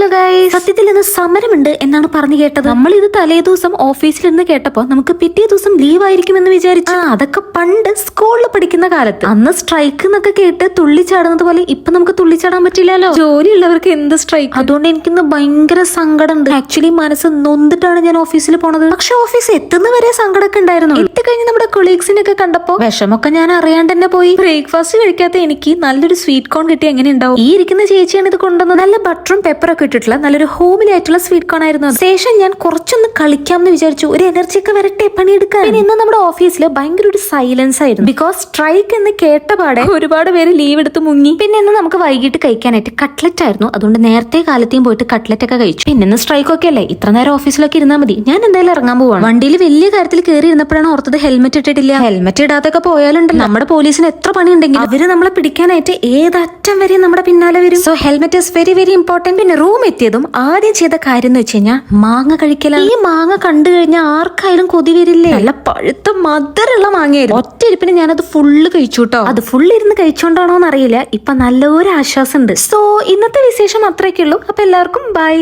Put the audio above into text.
Hello guys, സത്യത്തിൽ ഇന്ന് സമരമുണ്ട് എന്നാണ് പറഞ്ഞു കേട്ടത്. നമ്മൾ ഇത് തലേ ദിവസം ഓഫീസിലിരുന്ന് കേട്ടപ്പോ നമുക്ക് പിറ്റേ ദിവസം ലീവ് ആയിരിക്കുമെന്ന് വിചാരിച്ചു. അതൊക്കെ പണ്ട് സ്കൂളിൽ പഠിക്കുന്ന കാലത്ത്. അന്ന് സ്ട്രൈക്ക് എന്നൊക്കെ കേട്ട് തുള്ളിച്ചാടുന്നത് പോലെ ഇപ്പൊ നമുക്ക് തുള്ളിച്ചാടാൻ പറ്റില്ലല്ലോ. ജോലിയുള്ളവർക്ക് എന്ത് സ്ട്രൈക്ക്. അതുകൊണ്ട് എനിക്കിന്ന് ഭയങ്കര സങ്കടം ഉണ്ട്. ആക്ച്വലി മനസ്സ് നൊന്നിട്ടാണ് ഞാൻ ഓഫീസിൽ പോണത്. പക്ഷെ ഓഫീസ് എത്തുന്നവരെ സങ്കടമൊക്കെ ഉണ്ടായിരുന്നു. എത്തിക്കഴിഞ്ഞ് നമ്മുടെ കൊളീഗ്സിനെ ഒക്കെ കണ്ടപ്പോ വിഷമൊക്കെ ഞാൻ അറിയാണ്ട് തന്നെ പോയി. ബ്രേക്ക്ഫാസ്റ്റ് കഴിക്കാത്ത എനിക്ക് നല്ലൊരു സ്വീറ്റ് കോൺ കിട്ടി എങ്ങനെ ഉണ്ടാവും. ഈ ഇരിക്കുന്ന ചേച്ചിയാണ് ഇത് കൊണ്ടുവന്നത്. നല്ല ബട്ടറും പെപ്പറൊക്കെ ഇട്ടിട്ടുള്ള നല്ലൊരു ഹോമിലി ആയിട്ടുള്ള സ്വീറ്റ് കോൺ ആയിരുന്നു. ശേഷം ഞാൻ കുറച്ചൊന്ന് കളിക്കാമെന്ന് വിചാരിച്ചു. ഒരു എനർജി ഒക്കെ വരട്ടെ പണിയെടുക്കാൻ. പിന്നെ ഇന്ന് നമ്മുടെ ഓഫീസിൽ ഭയങ്കര ഒരു സൈലൻസ് ആയിരുന്നു. ബിക്കോസ് സ്ട്രൈക്ക് എന്ന് കേട്ടപാടെ ഒരുപാട് പേര് ലീവ് എടുത്ത് മുങ്ങി. പിന്നെ ഇന്ന് നമുക്ക് വൈകിട്ട് കഴിക്കാനായിട്ട് കട്ട്ലറ്റ് ആയിരുന്നു. അതുകൊണ്ട് നേരത്തെ കാലത്തെയും പോയിട്ട് കട്ട്ലറ്റ് ഒക്കെ കഴിച്ചു. പിന്നെ ഇന്ന് സ്ട്രൈക്ക് ഒക്കെ അല്ലേ, ഇത്ര നേരം ഓഫീസിലൊക്കെ ഇരുന്നാൽ മതി. ഞാൻ എന്തായാലും ഇറങ്ങാൻ പോവാണ്. വണ്ടിയിൽ വലിയ കാര്യത്തിൽ കയറി ഇരുന്നപ്പോഴാണ് ഓർത്തത് ഹെൽമെറ്റ് ഇട്ടിട്ടില്ല. ഹെൽമെറ്റ് ഇടാതൊക്കെ പോയാലുണ്ടല്ലോ നമ്മുടെ പോലീസിന് എത്ര പണി ഉണ്ടെങ്കിൽ അവര് നമ്മളെ പിടിക്കാനായിട്ട് ഏതറ്റം വരെ നമ്മുടെ പിന്നാലെ വരും. So helmet is very very important. പിന്നെ റൂം എത്തിയതും ആദ്യം ചെയ്ത കാര്യം എന്ന് വെച്ച് കഴിഞ്ഞാൽ മാങ്ങ കഴിക്കലാണ്. ഈ മാങ്ങ കണ്ടു കഴിഞ്ഞാൽ ആർക്കായാലും കൊതി വരില്ലേ. നല്ല പഴുത്ത മധുരമുള്ള മാങ്ങയായിരുന്നു. ഒറ്റ ഇരിപ്പിന് ഞാനത് ഫുള്ള് കഴിച്ചു കേട്ടോ. അത് ഫുള്ള് ഇരുന്ന് കഴിച്ചോണ്ടാണോന്ന് അറിയില്ല. ഇപ്പൊ നല്ലൊരു ആശ്വാസം ഉണ്ട്. സോ ഇന്നത്തെ വിശേഷം അത്രയൊക്കെ ഉള്ളൂ. അപ്പൊ എല്ലാവർക്കും ബൈ.